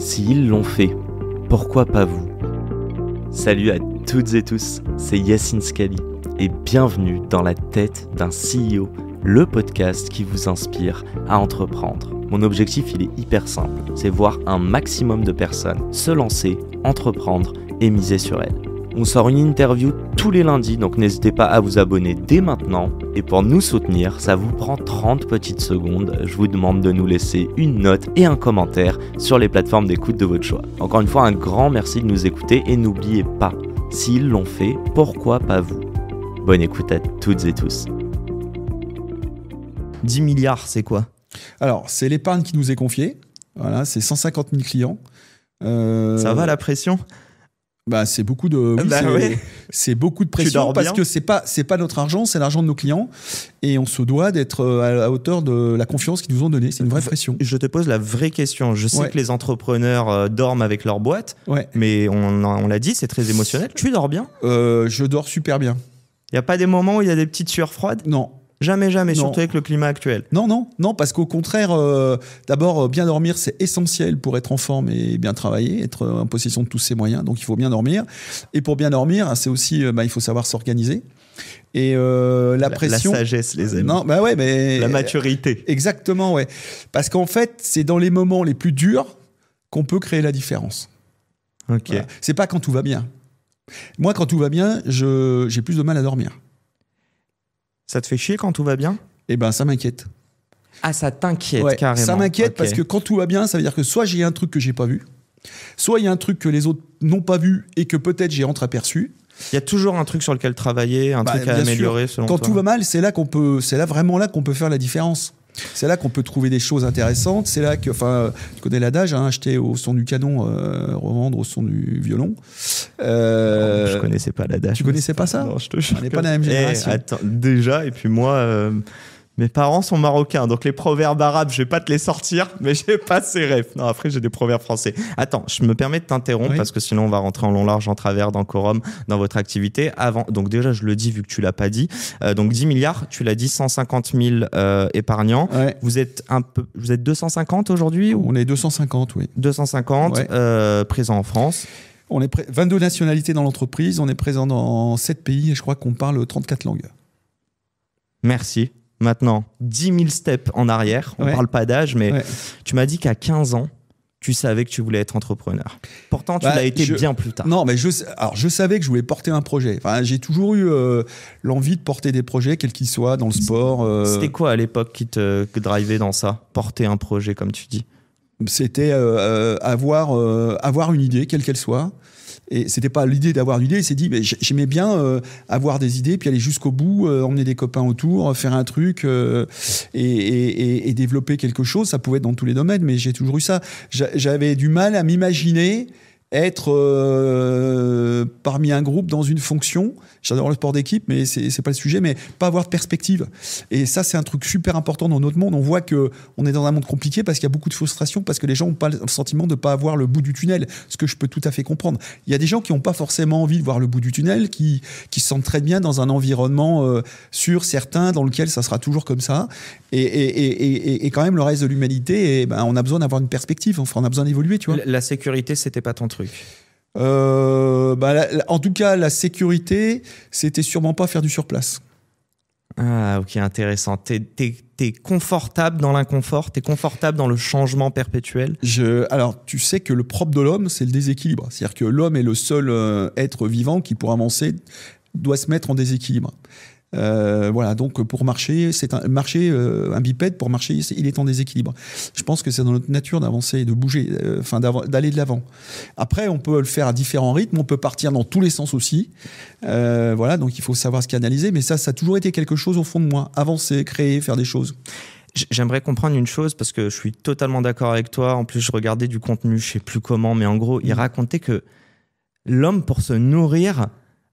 S'ils l'ont fait, pourquoi pas vous? Salut à toutes et tous, c'est Yacine Scali et bienvenue dans la tête d'un CEO, le podcast qui vous inspire à entreprendre. Mon objectif, il est hyper simple, c'est voir un maximum de personnes se lancer, entreprendre et miser sur elles. On sort une interview tous les lundis, donc n'hésitez pas à vous abonner dès maintenant. Et pour nous soutenir, ça vous prend 30 petites secondes. Je vous demande de nous laisser une note et un commentaire sur les plateformes d'écoute de votre choix. Encore une fois, un grand merci de nous écouter et n'oubliez pas, s'ils l'ont fait, pourquoi pas vous? Bonne écoute à toutes et tous. 10 milliards, c'est quoi? Alors, c'est l'épargne qui nous est confiée. Voilà, c'est 150 000 clients. Ça va la pression? Bah, c'est beaucoup de, oui, ouais. C'est beaucoup de pression parce que c'est pas notre argent, c'est l'argent de nos clients et on se doit d'être à la hauteur de la confiance qu'ils nous ont donnée. C'est une vraie pression. Je te pose la vraie question. Je sais que les entrepreneurs dorment avec leur boîte, mais on l'a dit, c'est très émotionnel. Tu dors bien? Je dors super bien. Il y a pas des moments où il y a des petites sueurs froides? Non. Jamais, non. surtout avec le climat actuel. Non, parce qu'au contraire, d'abord, bien dormir, c'est essentiel pour être en forme et bien travailler, être en possession de tous ses moyens. Donc, il faut bien dormir. Et pour bien dormir, c'est aussi, il faut savoir s'organiser. Et la pression... La sagesse, les amis. Non, mais... La maturité. Exactement, ouais. Parce qu'en fait, c'est dans les moments les plus durs qu'on peut créer la différence. Ok. Voilà. C'est pas quand tout va bien. Moi, quand tout va bien, j'ai plus de mal à dormir. Ça te fait chier quand tout va bien? Eh ben, ça m'inquiète. Ah, ça t'inquiète carrément. Ça m'inquiète parce que quand tout va bien, ça veut dire que soit j'ai un truc que j'ai pas vu, soit il y a un truc que les autres n'ont pas vu et que peut-être j'ai entreaperçu. Il y a toujours un truc sur lequel travailler, un truc à améliorer selon toi. Quand tout va mal, c'est vraiment là qu'on peut faire la différence. C'est là qu'on peut trouver des choses intéressantes. C'est là que, tu connais l'adage, acheter au son du canon, revendre au son du violon. Je connaissais pas l'adage. Tu connaissais pas ça? Non, je te jure. On n'est pas la même génération. Attends, déjà, et puis moi, mes parents sont marocains, donc les proverbes arabes, je vais pas te les sortir, mais j'ai pas ces rêves. Non, après, j'ai des proverbes français. Attends, je me permets de t'interrompre parce que sinon, on va rentrer en long, large, en travers dans Quorum, dans votre activité. Donc déjà, je le dis vu que tu l'as pas dit. Donc 10 milliards, tu l'as dit, 150 000 épargnants. Ouais. Vous êtes 250 aujourd'hui? On est 250, oui. 250, présents en France. On est 22 nationalités dans l'entreprise. On est présent dans 7 pays et je crois qu'on parle 34 langues. Merci. Maintenant, 10 000 steps en arrière. On parle pas d'âge, mais tu m'as dit qu'à 15 ans, tu savais que tu voulais être entrepreneur. Pourtant, tu l'as été bien plus tard. Non, mais je savais que je voulais porter un projet. J'ai toujours eu l'envie de porter des projets, quels qu'ils soient, dans le sport. C'était quoi à l'époque qui te drivait dans ça? Porter un projet, comme tu dis? C'était avoir une idée, quelle qu'elle soit. Et c'était pas l'idée d'avoir l'idée, il s'est dit, mais j'aimais bien avoir des idées, puis aller jusqu'au bout, emmener des copains autour, faire un truc et développer quelque chose. Ça pouvait être dans tous les domaines, mais j'ai toujours eu ça. J'avais du mal à m'imaginer être parmi un groupe dans une fonction. J'adore le sport d'équipe, mais c'est pas le sujet, mais pas avoir de perspective. Et ça, c'est un truc super important dans notre monde. On voit qu'on est dans un monde compliqué parce qu'il y a beaucoup de frustration, parce que les gens n'ont pas le sentiment de ne pas avoir le bout du tunnel, ce que je peux tout à fait comprendre. Il y a des gens qui n'ont pas forcément envie de voir le bout du tunnel, qui se sentent très bien dans un environnement sûr, certain, dans lequel ça sera toujours comme ça. Et quand même, le reste de l'humanité, on a besoin d'avoir une perspective. On a besoin d'évoluer, tu vois. La sécurité, c'était pas ton truc? En tout cas, la sécurité, c'était sûrement pas faire du surplace. Ah, ok, intéressant. T'es confortable dans l'inconfort, t'es confortable dans le changement perpétuel? Alors, tu sais que le propre de l'homme, c'est le déséquilibre. C'est-à-dire que l'homme est le seul être vivant qui, pour avancer, doit se mettre en déséquilibre. Voilà, donc pour marcher, un bipède, pour marcher, il est en déséquilibre. Je pense que c'est dans notre nature d'avancer, de bouger, d'aller de l'avant. Après, on peut le faire à différents rythmes, on peut partir dans tous les sens aussi. Voilà, donc il faut savoir se canaliser, mais ça a toujours été quelque chose au fond de moi. Avancer, créer, faire des choses. J'aimerais comprendre une chose parce que je suis totalement d'accord avec toi. En plus, je regardais du contenu, je sais plus comment, mais en gros, il racontait que l'homme, pour se nourrir,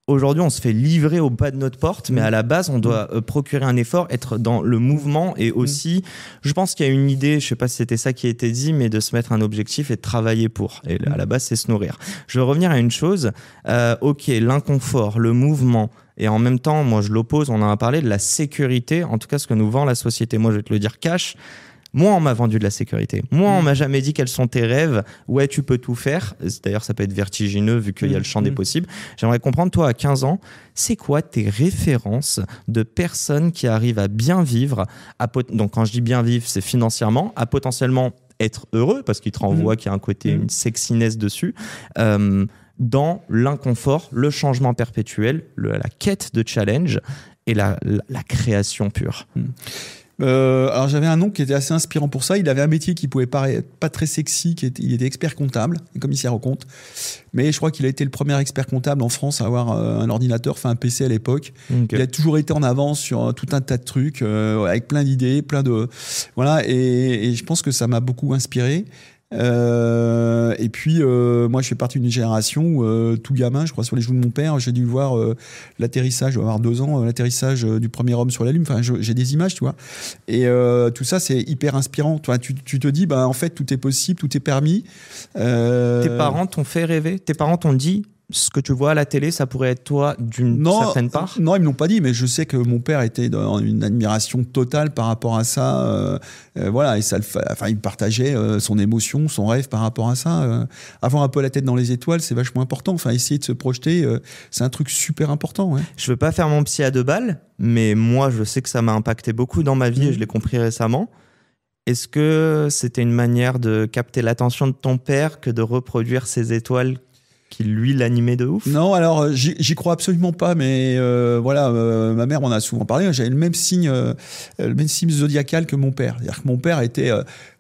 aujourd'hui, on se fait livrer au bas de notre porte, mais à la base, on doit procurer un effort, être dans le mouvement et aussi, je pense qu'il y a une idée, je sais pas si c'était ça qui a été dit, mais de se mettre un objectif et de travailler pour. Et à la base, c'est se nourrir. Je veux revenir à une chose. Ok, l'inconfort, le mouvement, et en même temps, moi, je l'oppose. On en a parlé de la sécurité, en tout cas, ce que nous vend la société. Moi, je vais te le dire cash. Moi, on m'a vendu de la sécurité. Moi, on m'a jamais dit quels sont tes rêves. Ouais, tu peux tout faire. D'ailleurs, ça peut être vertigineux vu qu'il y a le champ des possibles. J'aimerais comprendre, toi, à 15 ans, c'est quoi tes références de personnes qui arrivent à bien vivre, donc quand je dis bien vivre, c'est financièrement, à potentiellement être heureux, parce qu'ils te renvoient qu'il y a un côté, une sexiness dessus, dans l'inconfort, le changement perpétuel, la quête de challenge et la création pure. Alors j'avais un oncle qui était assez inspirant pour ça. Il avait un métier qui pouvait paraître pas très sexy, il était expert comptable et commissaire aux comptes. Mais je crois qu'il a été le premier expert comptable en France à avoir un ordinateur, enfin un PC à l'époque. Okay. Il a toujours été en avance sur tout un tas de trucs, avec plein d'idées, voilà. Et je pense que ça m'a beaucoup inspiré. Et puis moi je fais partie d'une génération où tout gamin, je crois, sur les genoux de mon père, j'ai dû voir l'atterrissage, je dois avoir 2 ans, l'atterrissage du premier homme sur la Lune. Enfin, j'ai des images, tu vois. Et tout ça, c'est hyper inspirant. Tu te dis, bah en fait, tout est possible, tout est permis. Tes parents t'ont fait rêver. Tes parents t'ont dit, ce que tu vois à la télé, ça pourrait être toi d'une certaine part? Non, ils me l'ont pas dit, mais je sais que mon père était dans une admiration totale par rapport à ça. Voilà, et ça, il partageait son émotion, son rêve par rapport à ça. Avoir un peu la tête dans les étoiles, c'est vachement important. Enfin, essayer de se projeter, c'est un truc super important. Ouais. Je veux pas faire mon psy à 2 balles, mais moi, je sais que ça m'a impacté beaucoup dans ma vie et je l'ai compris récemment. Est-ce que c'était une manière de capter l'attention de ton père que de reproduire ces étoiles qui lui l'animait de ouf? Non, alors j'y crois absolument pas, mais voilà, ma mère m'en a souvent parlé. J'avais le même signe zodiacal que mon père. C'est-à-dire que mon père était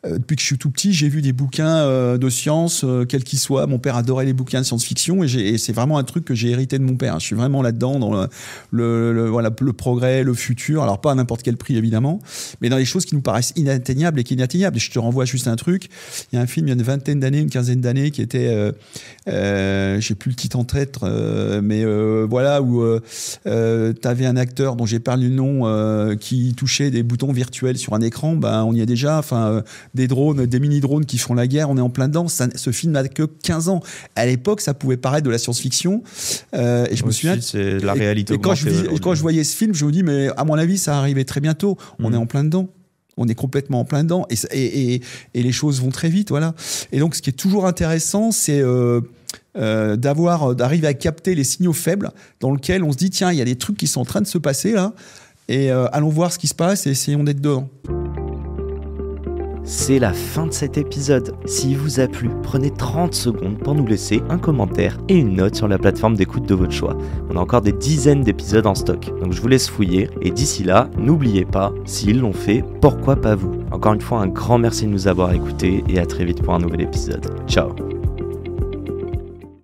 depuis que je suis tout petit, j'ai vu des bouquins de science, quels qu'ils soient. Mon père adorait les bouquins de science-fiction et c'est vraiment un truc que j'ai hérité de mon père. Je suis vraiment là-dedans, dans le progrès, le futur. Alors pas à n'importe quel prix, évidemment, mais dans les choses qui nous paraissent inatteignables et qui inatteignables. Et je te renvoie juste un truc. Il y a un film il y a une vingtaine d'années, une quinzaine d'années, qui était... j'ai plus le titre en tête, mais voilà, où t'avais un acteur dont j'ai perdu le nom qui touchait des boutons virtuels sur un écran. Ben, on y est déjà. Enfin, des drones, des mini-drones qui font la guerre, on est en plein dedans. Ce film n'a que 15 ans. À l'époque, ça pouvait paraître de la science-fiction. Et je me souviens... C'est la réalité. Et quand je voyais ce film, je me dis, mais à mon avis, ça arrivait très bientôt. On est en plein dedans. On est complètement en plein dedans. Et les choses vont très vite, voilà. Et donc, ce qui est toujours intéressant, c'est... d'arriver à capter les signaux faibles dans lesquels on se dit, tiens, il y a des trucs qui sont en train de se passer là, et allons voir ce qui se passe et essayons d'être dedans. C'est la fin de cet épisode. S'il vous a plu, prenez 30 secondes pour nous laisser un commentaire et une note sur la plateforme d'écoute de votre choix. On a encore des dizaines d'épisodes en stock, donc je vous laisse fouiller. Et d'ici là, n'oubliez pas, s'ils l'ont fait, pourquoi pas vous? Encore une fois, un grand merci de nous avoir écoutés et à très vite pour un nouvel épisode. Ciao.